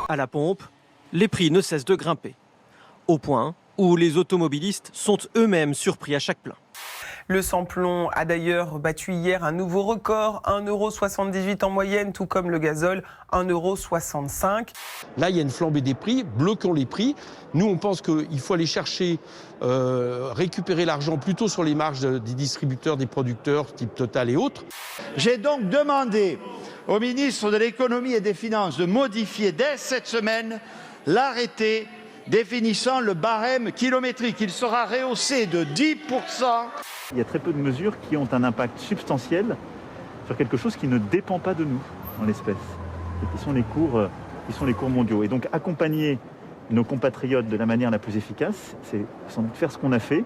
À la pompe, les prix ne cessent de grimper, au point où les automobilistes sont eux-mêmes surpris à chaque plein. Le samplon a d'ailleurs battu hier un nouveau record, 1,78 € en moyenne, tout comme le gazole, 1,65 €. Là, il y a une flambée des prix, bloquons les prix. Nous, on pense qu'il faut aller chercher, récupérer l'argent plutôt sur les marges des distributeurs, des producteurs, type Total et autres. J'ai donc demandé au ministre de l'économie et des finances de modifier dès cette semaine l'arrêté définissant le barème kilométrique. Il sera rehaussé de 10%. Il y a très peu de mesures qui ont un impact substantiel sur quelque chose qui ne dépend pas de nous, en l'espèce, et qui sont les cours mondiaux. Et donc accompagner nos compatriotes de la manière la plus efficace, c'est sans doute faire ce qu'on a fait.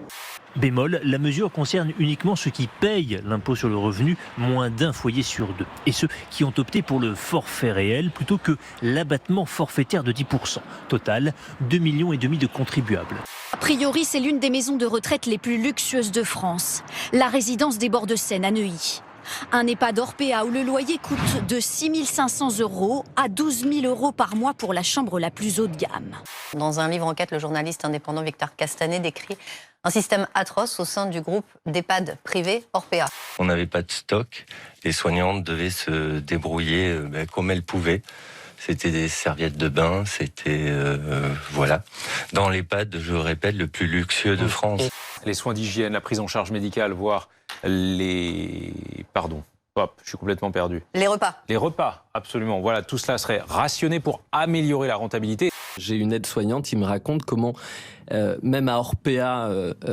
Bémol, la mesure concerne uniquement ceux qui payent l'impôt sur le revenu, moins d'un foyer sur deux, et ceux qui ont opté pour le forfait réel plutôt que l'abattement forfaitaire de 10%. Total, 2,5 millions de contribuables. A priori, c'est l'une des maisons de retraite les plus luxueuses de France, la résidence des bords de Seine à Neuilly. Un EHPAD Orpea où le loyer coûte de 6 500 € à 12 000 € par mois pour la chambre la plus haut de gamme. Dans un livre enquête, le journaliste indépendant Victor Castanet décrit un système atroce au sein du groupe d'EHPAD privé Orpea. On n'avait pas de stock, les soignantes devaient se débrouiller comme elles pouvaient. C'était des serviettes de bain, c'était voilà. Dans l'EHPAD, je répète, le plus luxueux de France. Les soins d'hygiène, la prise en charge médicale, voire les... Pardon, hop, je suis complètement perdu. Les repas. Les repas, absolument. Voilà, tout cela serait rationné pour améliorer la rentabilité. J'ai une aide-soignante qui me raconte comment, même à Orpea,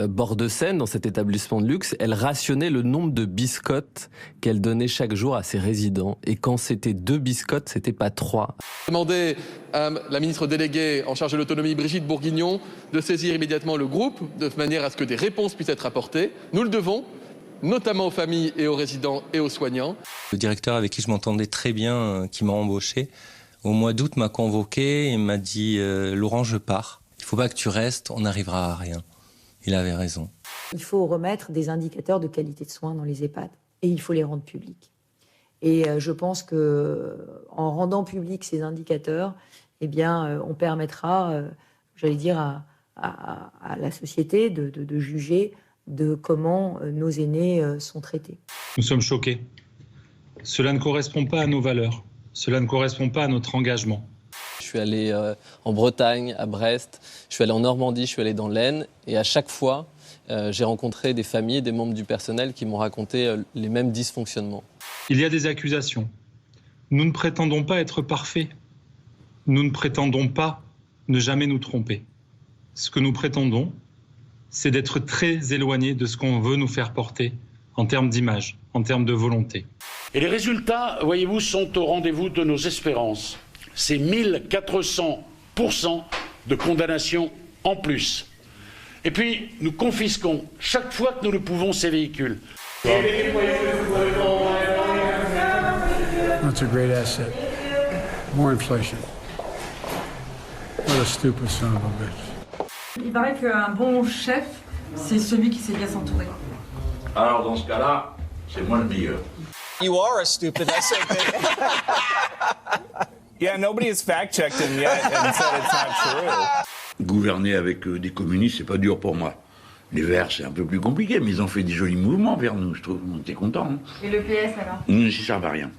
bord de Seine, dans cet établissement de luxe, elle rationnait le nombre de biscottes qu'elle donnait chaque jour à ses résidents. Et quand c'était 2 biscottes, c'était pas 3. Demander à la ministre déléguée en charge de l'autonomie, Brigitte Bourguignon, de saisir immédiatement le groupe, de manière à ce que des réponses puissent être apportées. Nous le devons, notamment aux familles et aux résidents et aux soignants. Le directeur avec qui je m'entendais très bien, qui m'a embauché, au mois d'août m'a convoqué et m'a dit « Laurent, je pars. Il ne faut pas que tu restes, on n'arrivera à rien. » Il avait raison. Il faut remettre des indicateurs de qualité de soins dans les EHPAD et il faut les rendre publics. Et je pense qu'en rendant publics ces indicateurs, eh bien, on permettra, j'allais dire, à la société de juger de comment nos aînés sont traités. Nous sommes choqués. Cela ne correspond pas à nos valeurs. Cela ne correspond pas à notre engagement. Je suis allé en Bretagne, à Brest, je suis allé en Normandie, je suis allé dans l'Aisne, et à chaque fois, j'ai rencontré des familles, des membres du personnel qui m'ont raconté les mêmes dysfonctionnements. Il y a des accusations. Nous ne prétendons pas être parfaits. Nous ne prétendons pas ne jamais nous tromper. Ce que nous prétendons, c'est d'être très éloignés de ce qu'on veut nous faire porter en termes d'image, en termes de volonté. Et les résultats, voyez-vous, sont au rendez-vous de nos espérances. C'est 1400% de condamnation en plus. Et puis, nous confisquons chaque fois que nous le pouvons ces véhicules. That's a great asset. More inflation. What a stupid son of a bitch. Il paraît qu'un bon chef, c'est celui qui sait bien s'entourer. Alors dans ce cas-là, c'est moi le meilleur. You are a stupid SOB. Yeah, nobody has fact-checked him yet and said it's not true. Gouverner avec des communistes, c'est pas dur pour moi. Les Verts, c'est un peu plus compliqué, mais ils ont fait des jolis mouvements vers nous, je trouve. On était contents. Hein. Et le PS alors? Ils ne servent à rien.